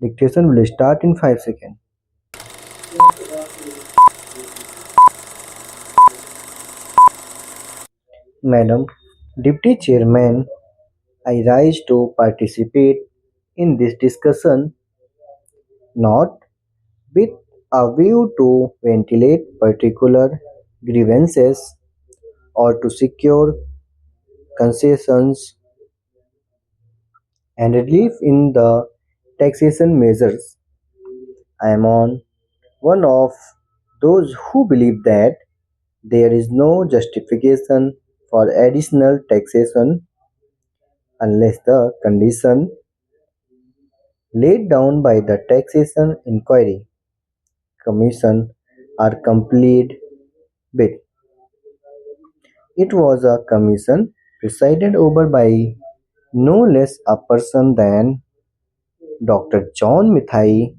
Dictation will start in 5 seconds. Madam Deputy Chairman, I rise to participate in this discussion not with a view to ventilate particular grievances or to secure concessions and relief in the taxation measures. I am on one of those who believe that there is no justification for additional taxation unless the condition laid down by the Taxation Inquiry Commission are complied with. It was a commission presided over by no less a person than Dr. John Mathai,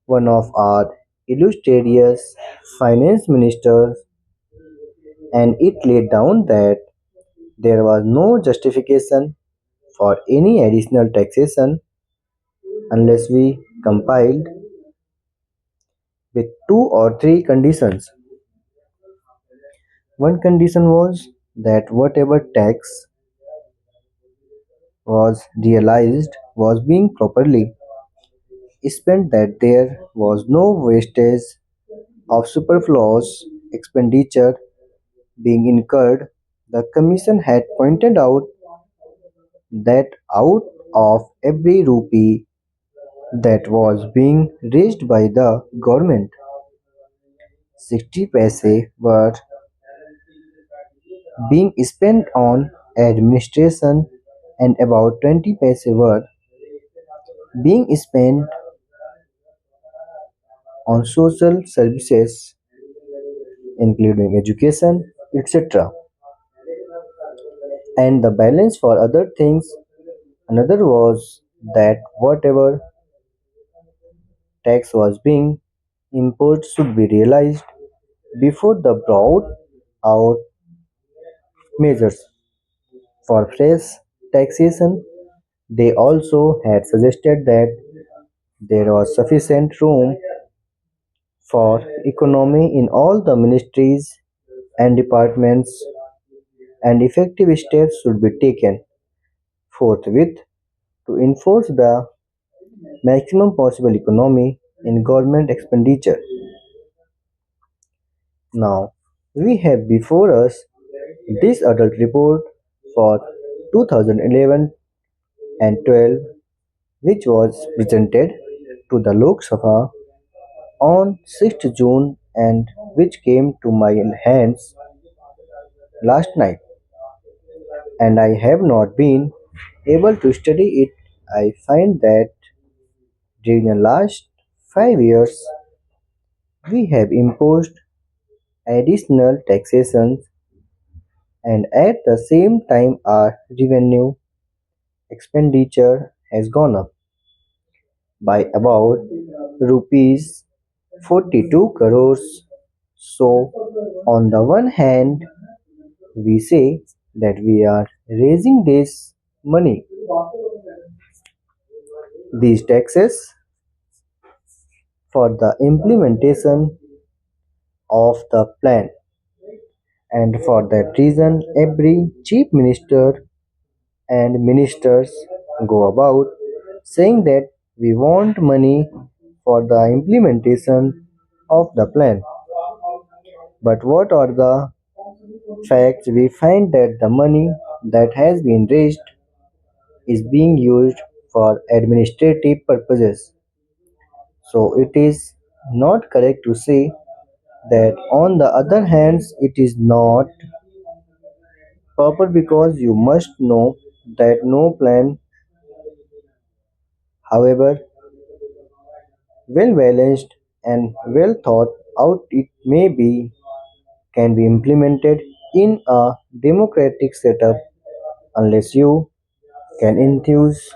one of our illustrious finance ministers, and it laid down that there was no justification for any additional taxation unless we complied with two or three conditions. One condition was that whatever tax was realized was being properly spent, that there was no wastage of superfluous expenditure being incurred. The Commission had pointed out that out of every rupee that was being raised by the government, 60 paise were being spent on administration and about 20 paise were being spent on social services including education, etc. And the balance for other things. Another was that whatever tax was being imposed should be realized before the brought out measures for fresh taxation. They also had suggested that there was sufficient room for economy in all the ministries and departments, and effective steps should be taken forthwith to enforce the maximum possible economy in government expenditure. Now, we have before us this adult report for 2011 and 12, which was presented to the Lok Sabha on 6th June and which came to my hands last night, and I have not been able to study it. I find that during the last 5 years we have imposed additional taxations, and at the same time our revenue expenditure has gone up by about rupees 42 crores. So, on the one hand, we say that we are raising this money, these taxes, for the implementation of the plan, and for that reason, every chief minister and ministers go about saying that we want money for the implementation of the plan. But what are the facts? We find that the money that has been raised is being used for administrative purposes. So it is not correct to say that on the other hand it is not proper, because you must know that no plan, however well balanced and well thought out it may be, can be implemented in a democratic setup unless you can enthuse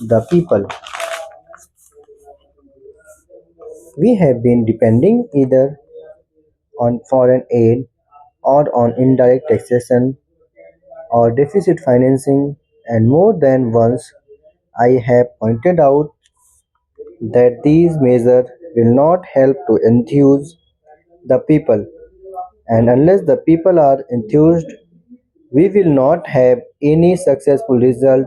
the people. We have been depending either on foreign aid or on indirect taxation or deficit financing, and more than once I have pointed out that these measures will not help to enthuse the people, and unless the people are enthused, we will not have any successful result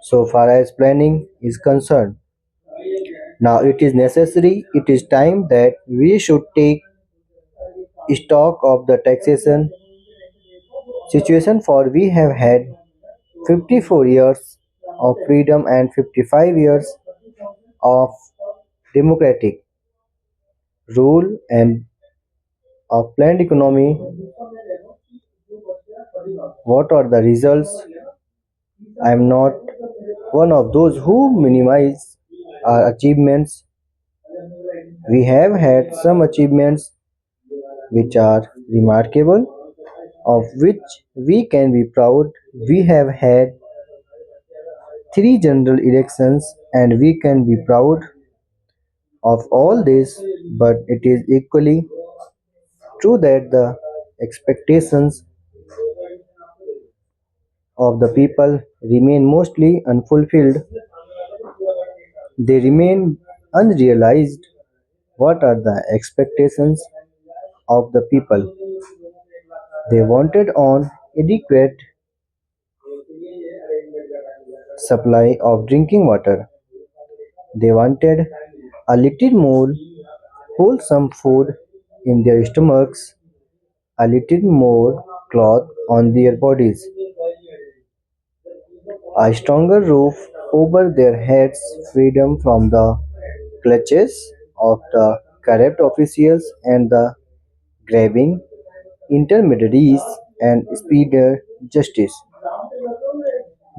so far as planning is concerned. Now it is necessary, it is time that we should take stock of the taxation situation, for we have had 54 years of freedom and 55 years of democratic rule and of planned economy. What are the results? I am not one of those who minimize our achievements. We have had some achievements which are remarkable, of which we can be proud. We have had three general elections and we can be proud of all this, but it is equally true that the expectations of the people remain mostly unfulfilled. They remain unrealized. What are the expectations of the people? They wanted an adequate supply of drinking water. They wanted a little more wholesome food in their stomachs, a little more cloth on their bodies, a stronger roof over their heads, freedom from the clutches of the corrupt officials and the grabbing intermediaries, and speedier justice.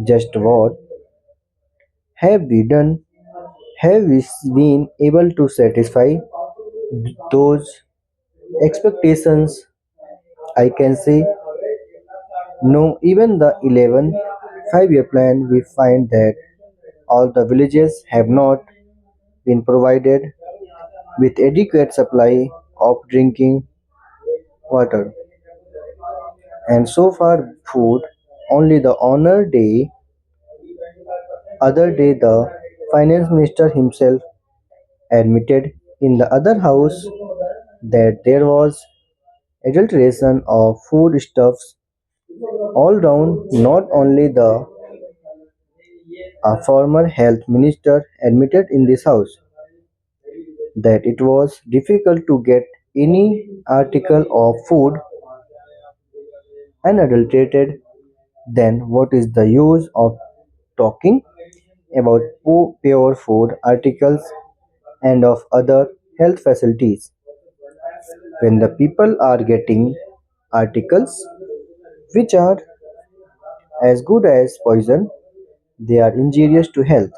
Just what have we done? Have we been able to satisfy those expectations? I can say no. Even the 11 5-year plan, we find that all the villages have not been provided with adequate supply of drinking water, and so far food. Only the honor day other day the finance minister himself admitted in the other house that there was adulteration of foodstuffs all round. Not only the a former health minister admitted in this house that it was difficult to get any article of food unadulterated. Then what is the use of talking about pure food articles and of other health facilities when the people are getting articles which are as good as poison? They are injurious to health.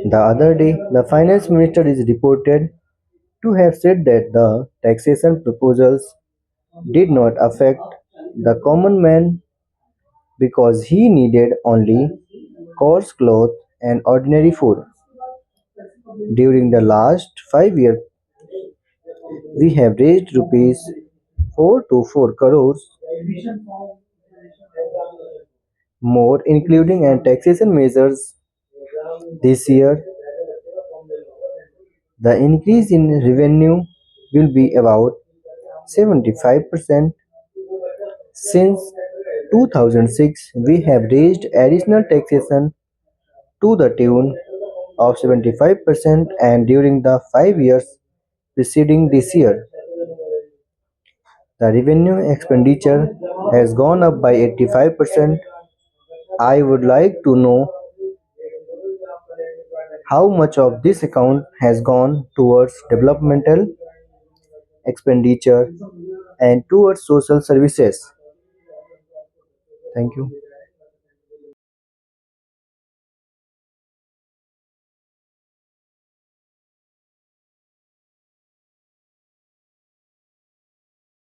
The other day, the finance minister is reported to have said that the taxation proposals did not affect the common man because he needed only coarse cloth and ordinary food. During the last 5 years, we have raised rupees 4 to 4 crores more, including and taxation measures. This year, the increase in revenue will be about 75%. Since 2006, we have raised additional taxation to the tune of 75%, and during the 5 years preceding this year, the revenue expenditure has gone up by 85%. I would like to know how much of this account has gone towards developmental expenditure and towards social services. Thank you.